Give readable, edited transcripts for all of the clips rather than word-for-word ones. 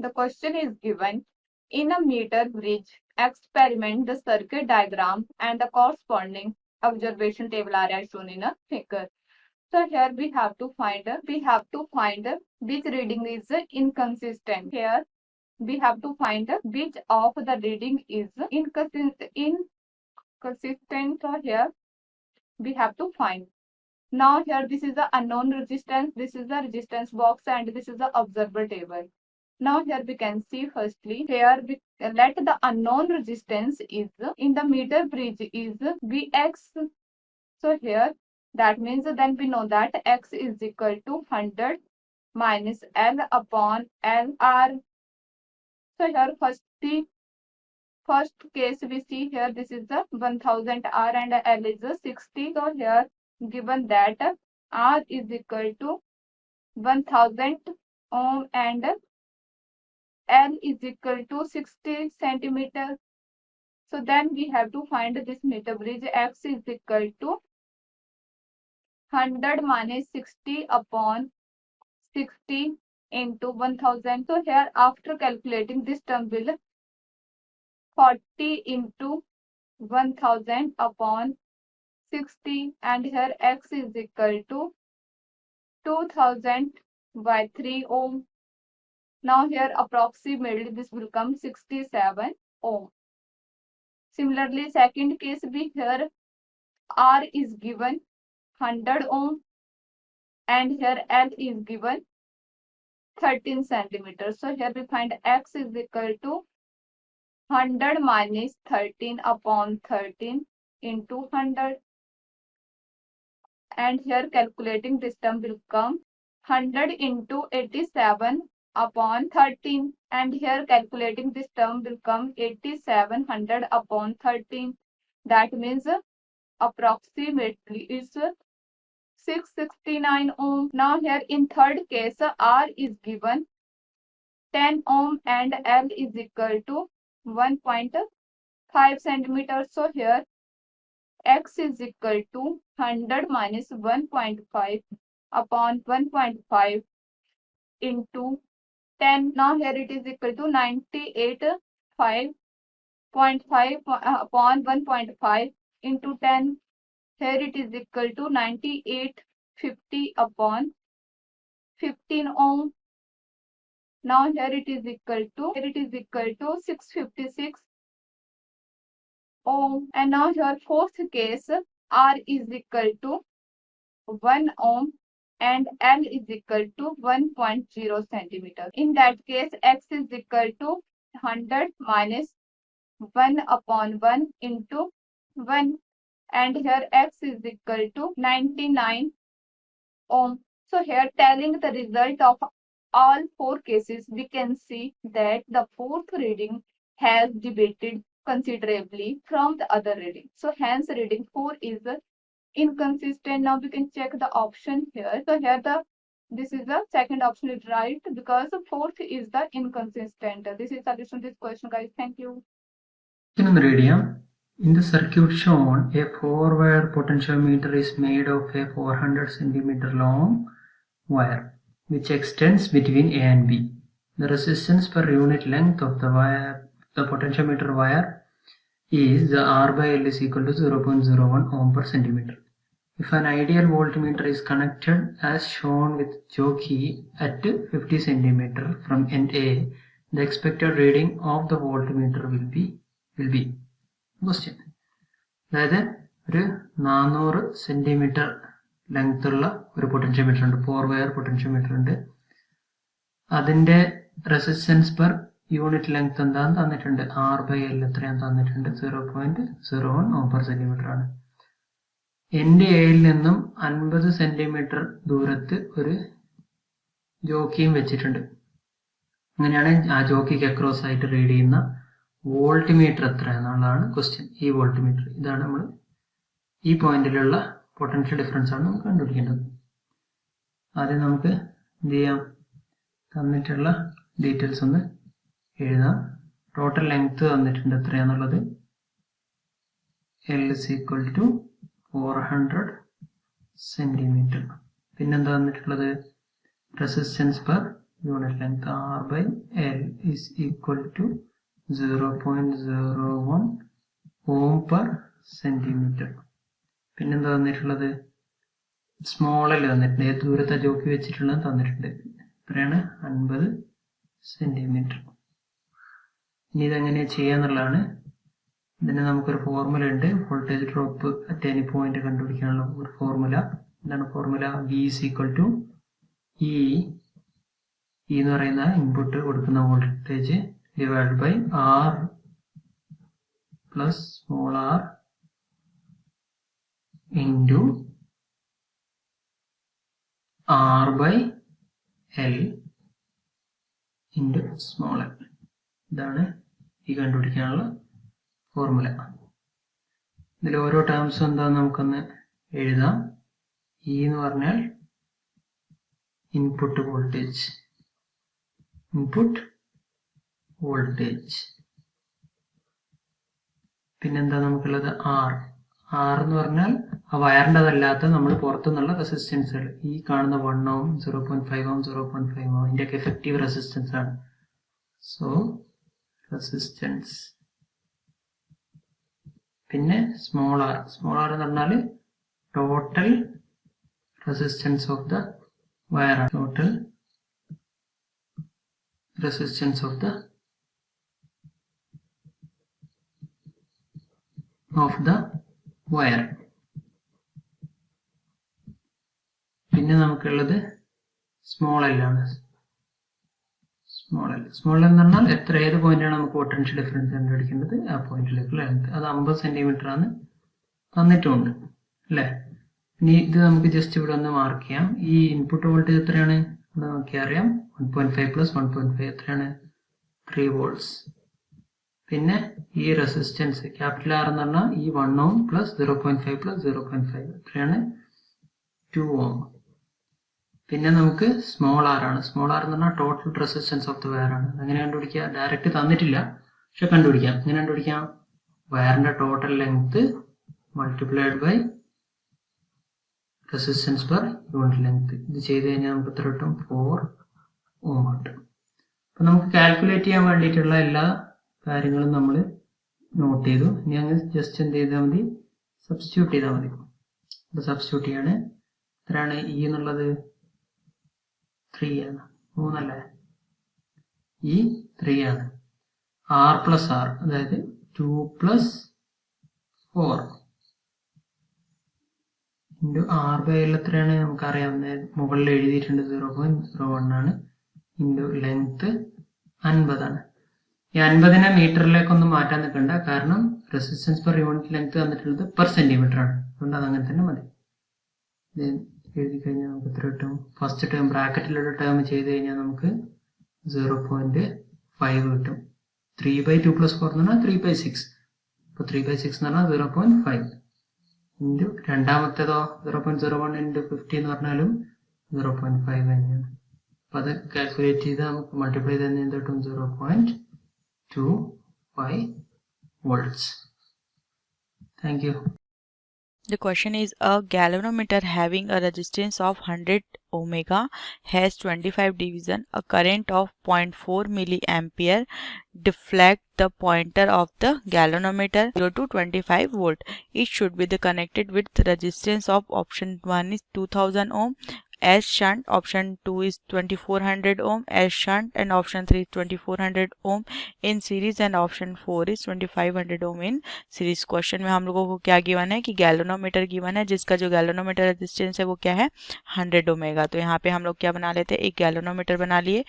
The question is given in a meter bridge. Experiment the circuit diagram and the corresponding observation table are shown in a figure. So here we have to find which reading is inconsistent. Here we have to find which of the reading is inconsistent. So here we have to find. Now here this is the unknown resistance, this is the resistance box, and this is the observer table. Now here we can see firstly, here we let the unknown resistance is in the meter bridge is Vx. So here that means then we know that X is equal to 100 minus L upon LR. So here first case we see here, this is the 1000 R and L is 60. So here given that R is equal to 1000 ohm and L is equal to 60 centimeter. So then we have to find this meter bridge. X is equal to 100 minus 60 upon 60 into 1000. So here after calculating this term will 40 into 1000 upon 60, and here X is equal to 2000 by 3 ohm. Now here approximately this will come 67 ohm. Similarly, second case we here R is given 100 ohm and here L is given 13 centimeters. So here we find X is equal to 100 minus 13 upon 13 into 100. And here calculating this term will come 100 into 87 upon 13. And here calculating this term will come 8700 upon 13. That means approximately is 669 ohm. Now here in third case R is given 10 ohm and L is equal to 1.5 centimeters. So here X is equal to 100 minus 1.5 upon 1.5 into 10. Now here it is equal to 98.5 upon 1.5 into 10. Here it is equal to 9850 upon 15 ohm. Now here it is equal to 656 ohm. And now here fourth case R is equal to 1 ohm and L is equal to 1.0 centimeter. In that case X is equal to 100 minus 1 upon 1 into 1, and here X is equal to 99 ohm. So here telling the result of all four cases, we can see that the fourth reading has deviated considerably from the other reading. So hence reading 4 is inconsistent. Now we can check the option here. So here this is the second option is right because the fourth is the inconsistent. This is solution to this question, guys. Thank you. In the circuit shown, a 4-wire potentiometer is made of a 400 cm long wire which extends between A and B. The resistance per unit length of the potentiometer wire is R by L is equal to 0.01 ohm per centimeter. If an ideal voltmeter is connected as shown with jockey at 50 cm from end A, the expected reading of the voltmeter will be question. അതായത് ഒരു 400 centimetre length ഉള്ള ഒരു potentiometer ഉണ്ട്, 4-വയർ potentiometer ഉണ്ട്. അതിന്റെ resistance per unit length എന്താന്ന് തന്നിട്ടുണ്ട്, R/L എത്രയാന്ന് തന്നിട്ടുണ്ട്, 0.01 ഓം പെർ സെന്റിമീറ്റർ ആണ്. എൻ്റെ എയിൽ നിന്നും 50 സെന്റിമീറ്റർ ദൂരത്ത് ഒരു ജോക്കിയും വെച്ചിട്ടുണ്ട്. അങ്ങനെയാണ് ആ ജോക്കിക്ക് അക്രോസ് ആയിട്ട് റീഡ് ചെയ്യുന്ന വോൾട്ട്മീറ്റർ എത്ര എന്നുള്ളതാണ് ക്വസ്റ്റ്യൻ. ഈ വോൾട്ട്മീറ്റർ ഇതാണ് നമ്മൾ ഈ പോയിന്റിലുള്ള പൊട്ടൻഷ്യൽ ഡിഫറൻസ് ആണ് നമുക്ക് കണ്ടുപിടിക്കേണ്ടത്. ആദ്യം നമുക്ക് എന്ത് ചെയ്യാം, തന്നിട്ടുള്ള ഡീറ്റെയിൽസ് ഒന്ന് എഴുതാം. ടോട്ടൽ ലെങ്ത് തന്നിട്ടുണ്ട് എത്രയാന്നുള്ളത്, L is equal to 400 centimetre. പിന്നെന്താ തന്നിട്ടുള്ളത്, resistance per unit length R/L is equal to 0.01 ohm per centimeter. പിന്നെന്താ തന്നിട്ടുള്ളത്? സ്മോൾ എൽ തന്നിട്ടുണ്ട്. ഏത് ദൂരത്തെ ജോക്കി വെച്ചിട്ടുള്ളത് തന്നിട്ടുണ്ട്. എത്രയാണ്? 50 സെന്റിമീറ്റർ. ഇനി ഇതെങ്ങനെയാ ചെയ്യാന്നുള്ളതാണ്. ഇതിന് നമുക്കൊരു ഫോർമുല ഉണ്ട്. Voltage drop at any point കണ്ടുപിടിക്കാനുള്ള ഒരു ഫോർമുല. എന്താണ് formula? V is equal to E എന്ന് പറയുന്ന ഇൻപുട്ട് കൊടുക്കുന്ന voltage divide by R plus small r into R by L into small l. ഇതാണ് ഈ കണ്ടുപിടിക്കാനുള്ള ഫോർമുല. ഇതിൽ ഓരോ ടേംസും എന്താന്ന് നമുക്കൊന്ന് എഴുതാം. E എന്ന് പറഞ്ഞാൽ ഇൻപുട്ട് വോൾട്ടേജ്, പിന്നെന്താ നമുക്കുള്ളത്? R എന്ന് പറഞ്ഞാൽ ആ വയറിൻ്റെതല്ലാത്ത നമ്മൾ പുറത്തുനിന്നുള്ള റെസിസ്റ്റൻസുകൾ. ഈ കാണുന്ന 1 ohm, 0.5 ohm, 0.5 ohm ഇതിൻ്റെയൊക്കെ എഫക്റ്റീവ് റെസിസ്റ്റൻസ് ആണ്. So resistance. പിന്നെ സ്മോൾ r എന്ന് പറഞ്ഞാൽ total resistance of the wire, total resistance of the wire. പിന്നെ നമുക്കുള്ളത് സ്മോൾ എൽ ആണ്. സ്മോൾ എൽ എന്ന് പറഞ്ഞാൽ ഏത് പോയിന്റാണ് നമുക്ക് പൊട്ടൻഷ്യൽ ഡിഫറൻസ് കണ്ടുപിടിക്കേണ്ടത്, ആ പോയിന്റിലേക്കുള്ള ലെങ്ത്. അത് 50 സെന്റിമീറ്റർ ആണ് തന്നിട്ടുണ്ട് അല്ലേ. ഇനി ഇത് നമുക്ക് ജസ്റ്റ് ഇവിടെ ഒന്ന് മാർക്ക് ചെയ്യാം. ഈ ഇൻപുട്ട് വോൾട്ടേജ് എത്രയാണ്? ഇവിടെ നോക്കിയാൽ അറിയാം. 1.5 പ്ലസ് 1.5 എത്രയാണ്? 3 വോൾട്ട്സ്. പിന്നെ ഈ റെസിസ്റ്റൻസ് ക്യാപിറ്റൽ R എന്ന് പറഞ്ഞാൽ ഈ 1 ohm പ്ലസ് 0.5 പ്ലസ് 0.5 എത്രയാണ്? 2 ohm. പിന്നെ നമുക്ക് സ്മോൾ r ആണ്. സ്മോൾ r എന്ന് പറഞ്ഞാൽ total resistance of the wire ആണ്. അങ്ങനെ കണ്ടുപിടിക്കുക. ഡയറക്റ്റ് തന്നിട്ടില്ല, പക്ഷെ കണ്ടുപിടിക്കാം. എങ്ങനെ കണ്ടുപിടിക്കാം? വയറിന്റെ total length multiplied by resistance per unit length. ഇത് ചെയ്ത് കഴിഞ്ഞാൽ നമുക്ക് എത്ര കിട്ടും? 4 ohm കിട്ടും. അപ്പൊ നമുക്ക് കാൽക്കുലേറ്റ് ചെയ്യാൻ വേണ്ടിയിട്ടുള്ള എല്ലാ കാര്യങ്ങളും നമ്മൾ നോട്ട് ചെയ്തു. ഇനി അങ്ങ് ജസ്റ്റ് എന്ത് ചെയ്താൽ മതി? സബ്സ്റ്റിറ്റ്യൂട്ട് ചെയ്താൽ മതി. അപ്പൊ സബ്സ്റ്റിറ്റ്യൂട്ട് ചെയ്യാണ്. എത്രയാണ് E എന്നുള്ളത്? 3 ആണ്. 3 അല്ലേ? E 3 ആണ്. R പ്ലസ് R അതായത് 2 plus 4 into R by L എത്രയാണ്? നമുക്കറിയാം, മുകളിൽ എഴുതിയിട്ടുണ്ട് 0.01 ആണ്. ഇൻറ്റു ലെങ്ത് 50 ആണ്. ഈ 50നെ മീറ്ററിലേക്കൊന്നും മാറ്റാൻ നിൽക്കണ്ട, കാരണം റെസിസ്റ്റൻസ് പെർ യൂണിറ്റ് ലെങ്ത് തന്നിട്ടുള്ളത് പെർ സെന്റിമീറ്റർ ആണ്. അതുകൊണ്ട് അത് അങ്ങനെ തന്നെ മതി. എഴുതി കഴിഞ്ഞാൽ നമുക്ക് എത്ര കിട്ടും? ഫസ്റ്റ് ടേം ബ്രാക്കറ്റിലുള്ള ടേം ചെയ്ത് കഴിഞ്ഞാൽ നമുക്ക് 0.5 കിട്ടും. 3/2 പ്ലസ് 4 എന്ന് പറഞ്ഞാൽ 3/6. അപ്പോൾ 3/6 എന്ന് പറഞ്ഞാൽ 0.5 ഇൻറ്റു രണ്ടാമത്തേതോ 0.01 ഇൻറ്റു 50 എന്ന് പറഞ്ഞാലും 0.5 തന്നെയാണ്. അപ്പം അത് കാൽക്കുലേറ്റ് ചെയ്ത് നമുക്ക് മൾട്ടിപ്ലൈ ചെയ്ത് തന്നെ എന്ത് കിട്ടും? 0.25 volts. Thank you. The question is, a galvanometer having a resistance of 100 ohms has 25 division, a current of 0.4 milliampere. Deflect the pointer of the galvanometer 0 to 25 volt. It should be connected with resistance of option 1 is 2000 ohm as shunt, option 2 is 2400 ohm as shunt, and option 3 is 2400 ohm in series, and option 4 is 2500 ohm in series. Question में हम लोगों को क्या given है कि galvanometer given है, जिसका जो गैल्वेनोमीटर रेजिस्टेंस है वो क्या है? 100 ओमेगा. तो यहाँ पे हम लोग क्या बना लेते हैं? एक गैल्वेनोमीटर बना लिए.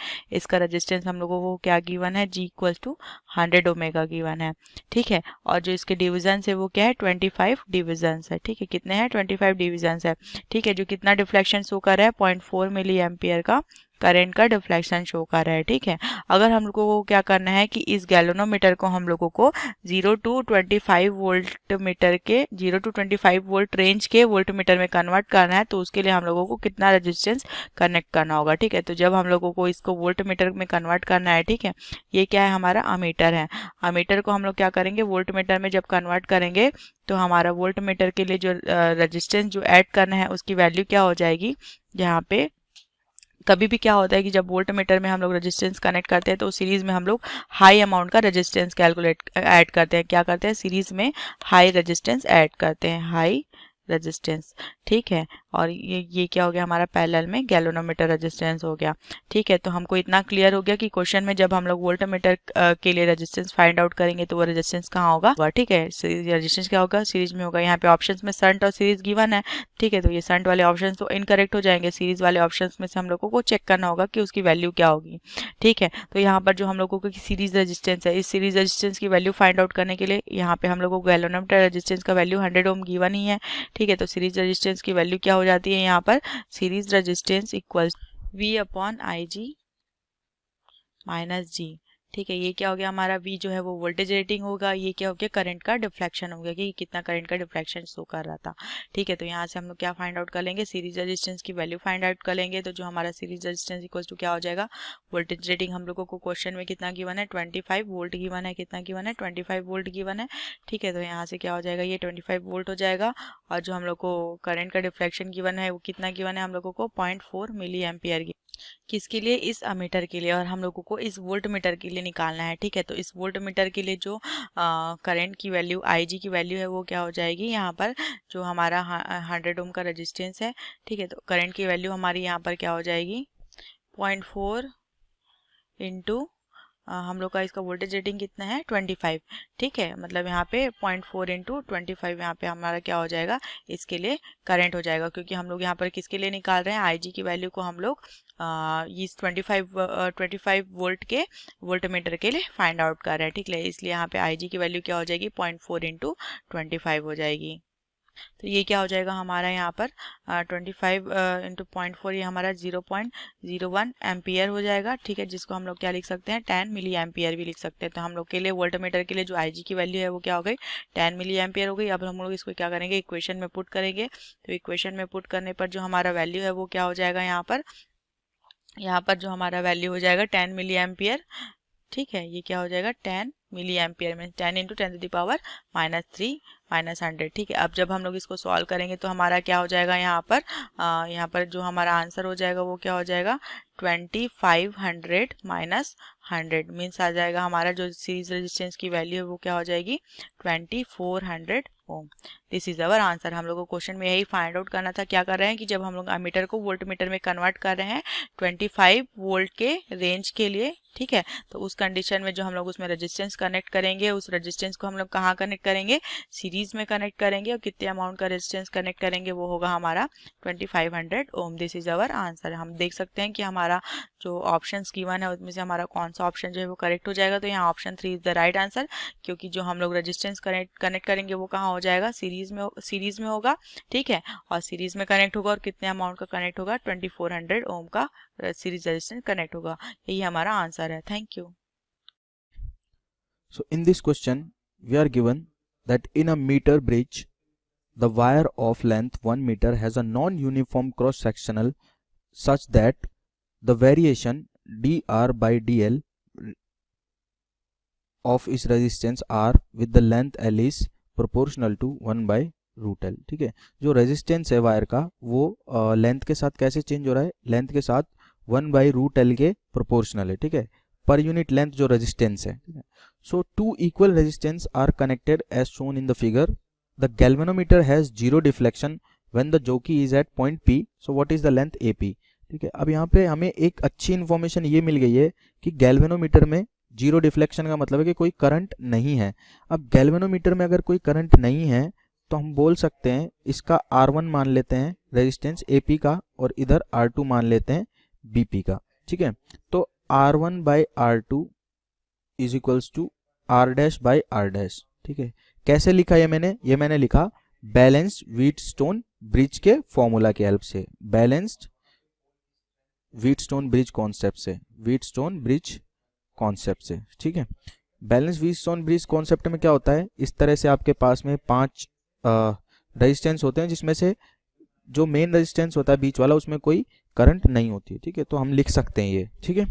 इसका रेजिस्टेंस हम लोगों को क्या गिवन है? G equal to 100 omega given है. ठीक है. और जो इसके डिविजन्स है वो क्या है? 25 डिविजन्स है. ठीक है. कितने हैं? 25 डिविजन्स है. ठीक है. जो कितना डिफ्लेक्शन शो कर रहा है? 0.4 मिली एम्पियर का करंट का डिफ्लेक्शन शो कर रहा है. ठीक है. अगर हम लोगों को क्या करना है कि इस गैल्वेनोमीटर को हम लोगों को 0 टू 25 वोल्ट मीटर के 0 टू 25 वोल्ट रेंज के वोल्ट मीटर में कन्वर्ट करना है, तो उसके लिए हम लोगों को कितना रेजिस्टेंस कनेक्ट करना होगा. ठीक है. तो जब हम लोगों को इसको वोल्ट मीटर में कन्वर्ट करना है, ठीक है, ये क्या है? हमारा अमीटर है. अमीटर को हम लोग क्या करेंगे? वोल्ट मीटर में जब कन्वर्ट करेंगे तो हमारा वोल्ट मीटर के लिए जो रेजिस्टेंस जो ऐड करना है उसकी वैल्यू क्या हो जाएगी? यहाँ पे कभी भी क्या होता है कि जब वोल्ट मीटर में हम लोग रेजिस्टेंस कनेक्ट करते हैं तो सीरीज में हम लोग हाई अमाउंट का रेजिस्टेंस कैलकुलेट ऐड करते हैं। क्या करते हैं, सीरीज में हाई रेजिस्टेंस ऐड करते हैं, हाई रेजिस्टेंस, ठीक है। और ये क्या हो गया हमारा, पैरेलल में गैल्वेनोमीटर रेजिस्टेंस हो गया, ठीक है। तो हमको इतना क्लियर हो गया कि क्वेश्चन में जब हम लोग वोल्ट मीटर के लिए रेजिस्टेंस फाइंड आउट करेंगे तो वो रेजिस्टेंस कहाँ होगा, ठीक है, रेजिस्टेंस क्या होगा, सीरीज में होगा। यहाँ पे ऑप्शंस में शंट और सीरीज गिवन है, ठीक है। तो ये शंट वाले ऑप्शंस तो इनकरेक्ट हो जाएंगे, सीरीज वाले ऑप्शंस में से हम लोगों को चेक करना होगा कि उसकी वैल्यू क्या होगी, ठीक है। तो यहाँ पर जो हम लोगों को सीरीज रेजिस्टेंस है, इस सीरीज रेजिस्टेंस की वैल्यू फाइंड आउट करने के लिए यहाँ पे हम लोगों को गैल्वेनोमीटर रेजिस्टेंस का वैल्यू 100 ओम गिवन ही है, ठीक है। तो सीरीज रेजिस्टेंस की वैल्यू क्या हो जाती है यहाँ पर, series resistance equals V upon IG minus G, ठीक है। ये क्या हो गया हमारा, V जो है वो वोल्टेज रेटिंग होगा, ये क्या हो गया करंट का डिफ्लेक्शन हो गया कि कितना करंट का डिफ्लेक्शन शो कर रहा था, ठीक है। तो यहाँ से हम लोग क्या फाइंड आउट कर लेंगे, सीरीज रेजिस्टेंस की वैल्यू फाइंड आउट कर लेंगे। तो जो हमारा सीरीज रेजिस्टेंस इक्वल्स टू क्या हो जाएगा, वोल्टेज रेटिंग हम लोगों को क्वेश्चन में कितना गिवन है, 25 वोल्ट गिवन है, कितना गिवन है, 25 वोल्ट गिवन है, ठीक है। तो यहाँ से क्या हो जाएगा, ये 25 वोल्ट हो जाएगा। और जो हम लोग को करंट का डिफ्लेक्शन गिवन है वो कितना गिवन है हम लोगों को, 0.4 मिली एम्पियर, किसके लिए, इस अमीटर के लिए। और हम लोगों को इस वोल्ट मीटर के लिए निकालना है, ठीक है। तो इस वोल्ट मीटर के लिए जो करंट की वैल्यू, IG की वैल्यू है वो क्या हो जाएगी, यहाँ पर जो हमारा 100 ओम का रेजिस्टेंस है, ठीक है। तो करंट की वैल्यू हमारी यहाँ पर क्या हो जाएगी, 0.4 इंटू हम लोग का इसका वोल्टेज रेटिंग कितना है, 25, ठीक है। मतलब यहाँ पे 0.4 इंटू 25 यहाँ पे हमारा क्या हो जाएगा, इसके लिए करंट हो जाएगा, क्योंकि हम लोग यहाँ पर किसके लिए निकाल रहे हैं, IG की वैल्यू को हम लोग इस 25 वोल्ट के वोल्ट मीटर के लिए फाइंड आउट कर रहे हैं, ठीक है। इसलिए यहाँ पे IG की वैल्यू क्या हो जाएगी, 0.4 इंटू 25 हो जाएगी। तो ये क्या हो जाएगा हमारा यहाँ पर 25 इंटू 0.4, ये हमारा 0.01 एम्पियर हो जाएगा, ठीक है। जिसको हम लोग क्या लिख सकते हैं, 10 मिली एम्पियर भी लिख सकते हैं। तो हम लोग के लिए वोल्टमीटर के लिए जो IG की वैल्यू है वो क्या हो गई, 10 मिली एम्पियर हो गई। अब हम लोग इसको क्या करेंगे, इक्वेशन में पुट करेंगे। तो इक्वेशन में पुट करने पर जो हमारा वैल्यू है वो क्या हो जाएगा, यहाँ पर जो हमारा वैल्यू हो जाएगा 10 मिली एम्पियर, ठीक है। ये क्या हो जाएगा, 10 मिली एम्पियर में 10 इंटू 10 टू द पावर -3 -100, ठीक है। अब जब हम लोग इसको सॉल्व करेंगे तो हमारा क्या हो जाएगा, यहाँ पर जो हमारा आंसर हो जाएगा वो क्या हो जाएगा, 2500 माइनस 100 मीन्स आ जाएगा हमारा जो सीरीज रेजिस्टेंस की वैल्यू है वो क्या हो जाएगी, 2400 ohm. This is our answer. हम लोग को क्वेश्चन में यही फाइंड आउट करना था। क्या कर रहे हैं कि जब हम लोग अमीटर को वोल्ट मीटर में कन्वर्ट कर रहे हैं 25 वोल्ट के रेंज के लिए, ठीक है। तो उस कंडीशन में जो हम लोग उसमें रेजिस्टेंस कनेक्ट करेंगे, उस रेजिस्टेंस को हम लोग कहाँ कनेक्ट करेंगे, सीरीज में कनेक्ट करेंगे। और कितने अमाउंट का रेजिस्टेंस कनेक्ट करेंगे वो होगा हमारा 2500 ohm. This is our answer. हम देख सकते हैं कि हमारा जो ऑप्शंस गिवन है उसमें से हमारा कौन सा ऑप्शन जो है वो करेक्ट हो जाएगा। तो यहाँ option 3 is the right answer, क्योंकि जो हम लोग रेजिस्टेंस कनेक्ट करेंगे वो कहाँ हो जाएगा, सीरीज में होगा, ठीक है। और सीरीज में कनेक्ट होगा और कितने अमाउंट का कनेक्ट होगा, 2400 ओम का सीरीज रेजिस्टेंस कनेक्ट होगा। यही हमारा आंसर है। Thank you. So in this question we are given that in a meter bridge the wire of length 1 meter has a non-uniform cross sectional such that the variation dr by dl of its resistance r with the length l is proportional to 1 by root L, ठीक है। जो resistance है wire का वो length के साथ कैसे change हो रहा है, लेंथ के साथ 1 बाई रूट एल के प्रोपोर्शनल है, ठीक है, पर यूनिट लेंथ जो रेजिस्टेंस है, ठीक है। So two equal resistance are connected as shown in the figure. The galvanometer has zero deflection when the jockey is at point P, so what is the length A P, ठीक है। अब यहाँ पे हमें एक अच्छी इन्फॉर्मेशन ये मिल गई है कि गैल्वेनोमीटर में जीरो डिफ्लेक्शन का मतलब है कि कोई करंट नहीं है। अब गैल्वेनोमीटर में अगर कोई करंट नहीं है तो हम बोल सकते हैं इसका R1 मान लेते हैं रेजिस्टेंस AP का और इधर R2 मान लेते हैं BP का, ठीक है। तो R1 by R2 is equals to R dash by R dash, ठीक है। कैसे लिखा ये मैंने लिखा बैलेंस्ड व्हीटस्टोन ब्रिज के फॉर्मूला के हेल्प से, बैलेंस्ड व्हीटस्टोन ब्रिज कॉन्सेप्ट से, व्हीटस्टोन ब्रिज कॉन्सेप्ट से, ठीक है। बैलेंस व्हीटस्टोन ब्रिज कॉन्सेप्ट में क्या होता है, इस तरह से आपके पास में 5 रेजिस्टेंस होते हैं जिसमें से जो मेन रेजिस्टेंस होता है बीच वाला उसमें कोई करंट नहीं होती है, ठीक है। तो हम लिख सकते हैं ये, ठीक है।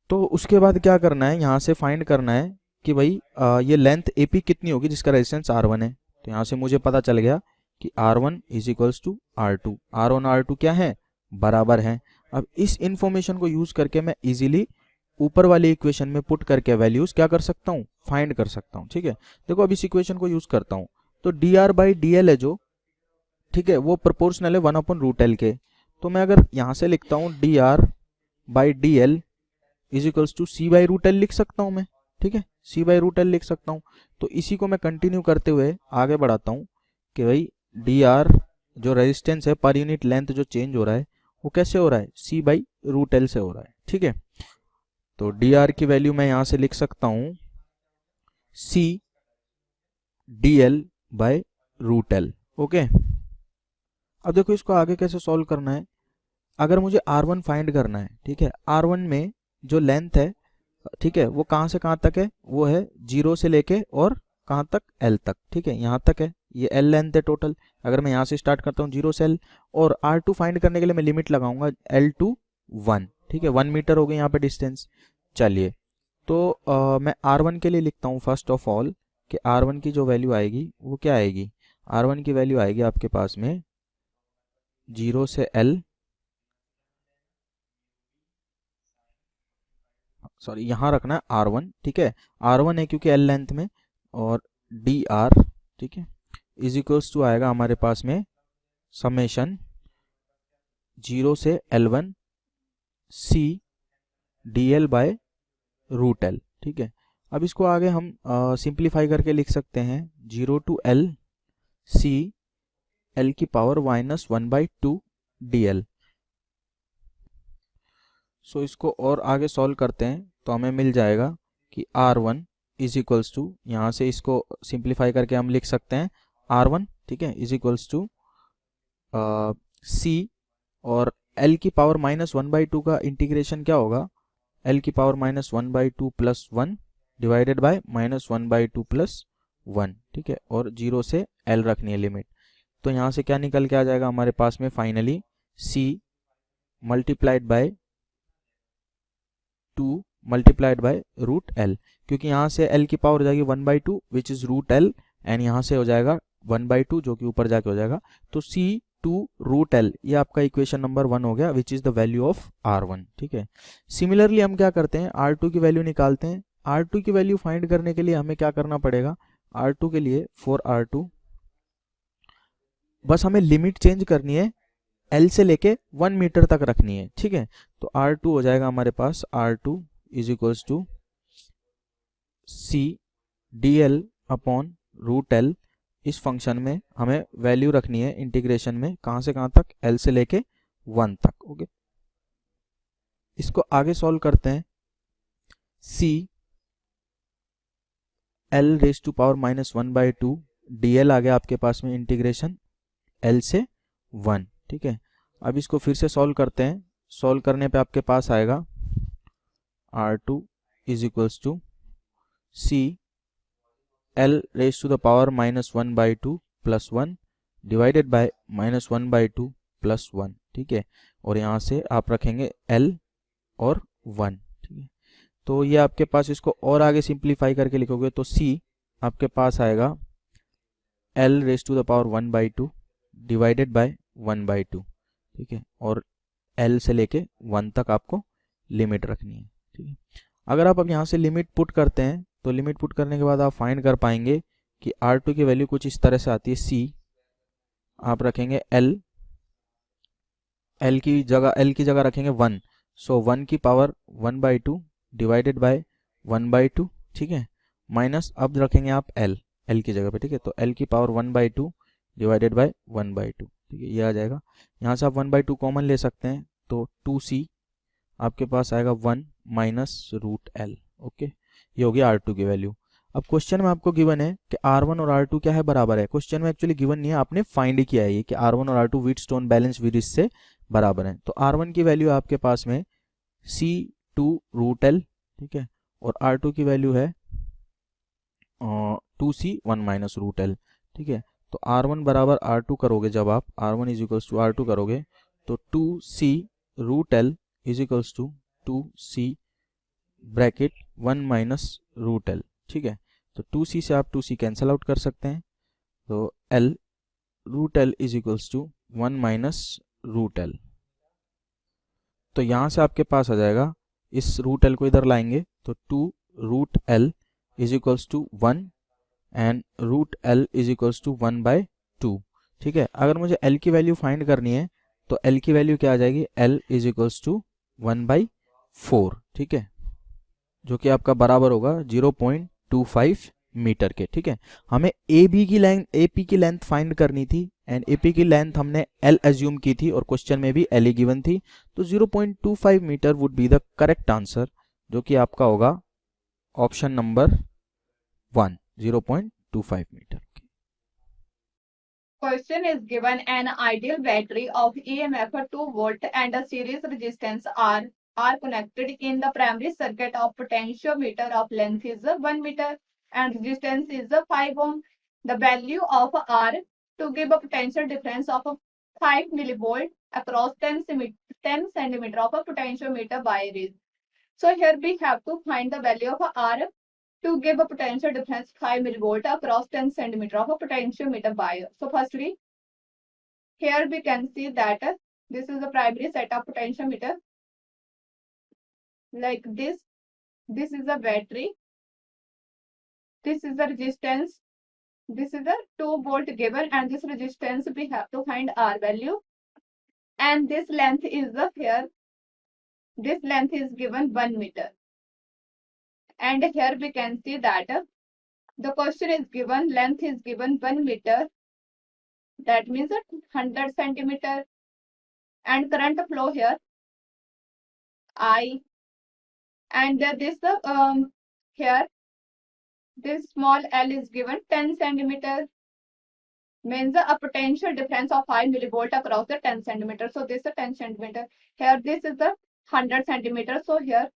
तो उसके बाद क्या करना है, यहाँ से फाइंड करना है कि भाई ये लेंथ AP कितनी होगी जिसका रेजिस्टेंस R1 है। तो यहाँ से मुझे पता चल गया कि R1 is equals to R2, R1 R2 क्या है, बराबर है। अब इस इंफॉर्मेशन को यूज करके मैं इजीली ऊपर वाली इक्वेशन में पुट करके वैल्यूज क्या कर सकता हूँ, फाइंड कर सकता हूँ। ठीक है, देखो अब इस इक्वेशन को यूज करता हूँ तो dr/dl है जो, ठीक है, वो प्रोपोर्शनल है 1/√L के। तो मैं अगर यहाँ से लिखता हूँ dr/dl is equals to c/√L लिख सकता हूँ मैं। ठीक है, c/√L लिख सकता हूँ। तो इसी को मैं कंटिन्यू करते हुए आगे बढ़ाता हूँ कि भाई dr जो रेजिस्टेंस है पर यूनिट लेंथ जो चेंज हो रहा है वो कैसे हो रहा है, c/√L से हो रहा है। ठीक है, तो dr की वैल्यू मैं यहाँ से लिख सकता हूँ c/dl/√L। ओके, अब देखो इसको आगे कैसे सॉल्व करना है। अगर मुझे R1 फाइंड करना है, ठीक है, R1 में जो लेंथ है, ठीक है, वो कहाँ से कहाँ तक है, वो है 0 से लेके और कहाँ तक, L तक। ठीक है, यहाँ तक है, ये L लेंथ है टोटल। अगर मैं यहाँ से स्टार्ट करता हूँ 0 से L, और R2 फाइंड करने के लिए मैं लिमिट लगाऊंगा L to 1। ठीक है, 1 मीटर हो गई यहाँ पे डिस्टेंस। चलिए, तो मैं R1 के लिए लिखता हूँ फर्स्ट ऑफ ऑल कि R1 की जो वैल्यू आएगी वो क्या आएगी, R1 की वैल्यू आएगी आपके पास में 0 से L, सॉरी यहाँ रखना है R1। ठीक है, R1 है क्योंकि L लेंथ में, और dr, ठीक है, इज इक्वल्स टू आएगा हमारे पास में समेशन 0 से L1 c/dl/√L। ठीक है, अब इसको आगे हम सिंप्लीफाई करके लिख सकते हैं 0 to L c L⁻⁻1/2 dl। सो इसको और आगे सॉल्व करते हैं तो हमें मिल जाएगा कि R1 इज इक्वल्स टू, यहाँ से इसको सिंप्लीफाई करके हम लिख सकते हैं R1, ठीक है, इज इक्वल्स टू C, और L⁻⁻1/2 का इंटीग्रेशन क्या होगा, L⁻⁻1/2 + 1 डिवाइडेड बाय -1/2 + 1। ठीक है, और 0 से L रखनी है लिमिट। तो यहाँ से क्या निकल के आ जाएगा हमारे पास में finally C multiplied by 2 multiplied by √L, क्योंकि यहाँ से L की पावर हो जाएगी 1/2 विच इज √L, एंड यहाँ से हो जाएगा 1/2 जो कि ऊपर जाके हो जाएगा। तो C/√L ये आपका इक्वेशन नंबर 1 हो गया, which is the value of R1। ठीक है, सिमिलरली हम क्या करते हैं, R2 की वैल्यू निकालते हैं। R2 की वैल्यू फाइंड करने के लिए हमें क्या करना पड़ेगा, R2 के लिए फॉर R2 बस हमें लिमिट चेंज करनी है, L से लेके 1 मीटर तक रखनी है। ठीक है, तो R2 हो जाएगा हमारे पास R2 is equals to c/dl/√L। इस फंक्शन में हमें वैल्यू रखनी है इंटीग्रेशन में, कहाँ से कहाँ तक, L से लेके 1 तक। ओके, इसको आगे सॉल्व करते हैं। c L⁻⁻1/2 dl आ गया आपके पास में इंटीग्रेशन L से 1। ठीक है, अब इसको फिर से सॉल्व करते हैं। सॉल्व करने पे आपके पास आएगा R2 is equals to C L⁻⁻1/2 + 1 divided by -1/2 + 1। ठीक है, और यहाँ से आप रखेंगे L और 1। ठीक है, तो ये आपके पास, इसको और आगे सिंप्लीफाई करके लिखोगे तो C आपके पास आएगा L⁻1/2 डिवाइडेड बाय 1/2। ठीक है, और L से लेके 1 तक आपको लिमिट रखनी है। ठीक है, अगर आप अब यहाँ से लिमिट पुट करते हैं तो लिमिट पुट करने के बाद आप फाइंड कर पाएंगे कि R2 की वैल्यू कुछ इस तरह से आती है। C आप रखेंगे L की जगह रखेंगे 1, सो 1 की पावर 1/2 डिवाइडेड बाय 1/2। ठीक है, माइनस अब रखेंगे आप L की जगह पे। ठीक है, तो L की पावर 1/2 डिवाइडेड बाय 1/2। ठीक है, ये आ जाएगा। यहाँ से आप 1/2 कॉमन ले सकते हैं, तो 2C आपके पास आएगा 1 - √L। ओके, ये हो गया R2 की वैल्यू। अब क्वेश्चन में आपको गिवन है कि R1 और R2 क्या है, बराबर है। क्वेश्चन में एक्चुअली गिवन नहीं है, आपने फाइंड किया है ये कि R1 और R2 व्हीटस्टोन बैलेंस सीरीज से बराबर है। तो R1 की वैल्यू आपके पास में C/2√L। ठीक है, और R2 की वैल्यू है 2C 1 - √L। ठीक है, तो R1 बराबर R2 करोगे, जब आप R1 is equals to R2 करोगे तो 2C√L is equals to 2C bracket 1 - √L। ठीक है, तो 2C से आप 2C कैंसिल आउट कर सकते हैं, तो L/√L is equals to 1 - √L। तो यहाँ से आपके पास आ जाएगा, इस रूट एल को इधर लाएंगे तो 2 root L is equals to 1 and root L is equals to 1/2। ठीक है, अगर मुझे एल की वैल्यू फाइंड करनी है तो एल की वैल्यू क्या आ जाएगी, एल इज इक्वल्स टू 1/4। ठीक है, जो कि आपका बराबर होगा 0.25 मीटर के। ठीक है, हमें एपी की लेंथ फाइंड करनी थी एंड एपी की लेंथ हमने एल एज्यूम की थी और क्वेश्चन में भी एल ही गिवन थी, तो 0.25 metre would be the correct answer, जो कि आपका होगा option number 1, 0.25 metre. Question is given an ideal battery of EMF 2 volt and a series resistance R are connected in the primary circuit of potentiometer of length is 1 meter and resistance is 5 ohm. The value of R to give a potential difference of 5 millivolt across 10 centimeter of a potentiometer wire is. So here we have to find the value of R to give a potential difference 5 millivolt across 10 centimeter of a potentiometer wire. So firstly, here we can see that this is the primary set of potentiometer like this. This is the battery. This is the resistance. This is the 2 volt given and this resistance we have to find R value. And this length is the here. This length is given 1 meter. And here we can see that the question is given, length is given 1 meter. That means 100 centimeter. And current flow here I. And this here this small L is given 10 centimeter, means a potential difference of 5 millivolt across the 10 centimeter. So this is 10 centimeter. Here this is the 100 centimeter. So here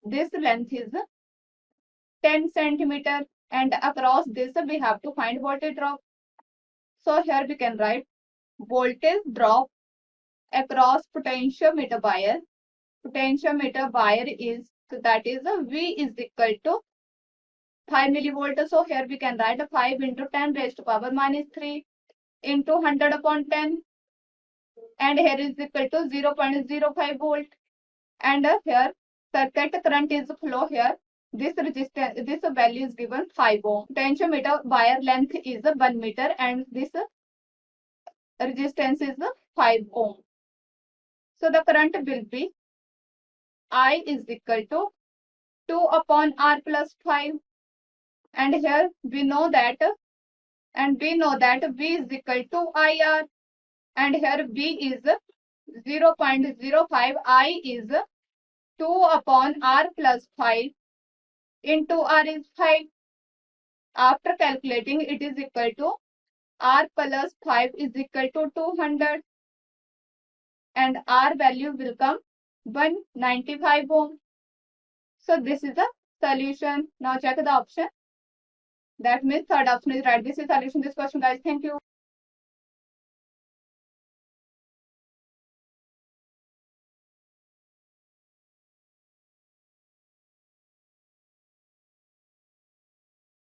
this length is 10 centimeter and across this we have to find voltage drop. So here we can write voltage drop across potentiometer wire. Potentiometer wire is, so that is V is equal to 5 millivolt. So here we can write 5 into 10 raised to power minus 3 into 100 upon 10. And here is equal to 0.05 volt. And here circuit current is flow here. This resistance, this value is given 5 ohm. Potentiometer wire length is 1 meter and this resistance is 5 ohm. So the current will be I is equal to 2 upon R plus 5. And here we know that V is equal to IR. And here V is 0.05, I is 2 upon R plus 5 into R is 5. After calculating, it is equal to R plus 5 is equal to 200 and R value will come 195 ohm. So this is the solution. Now check the option. That means third option is right. This is solution to this question, guys. Thank you.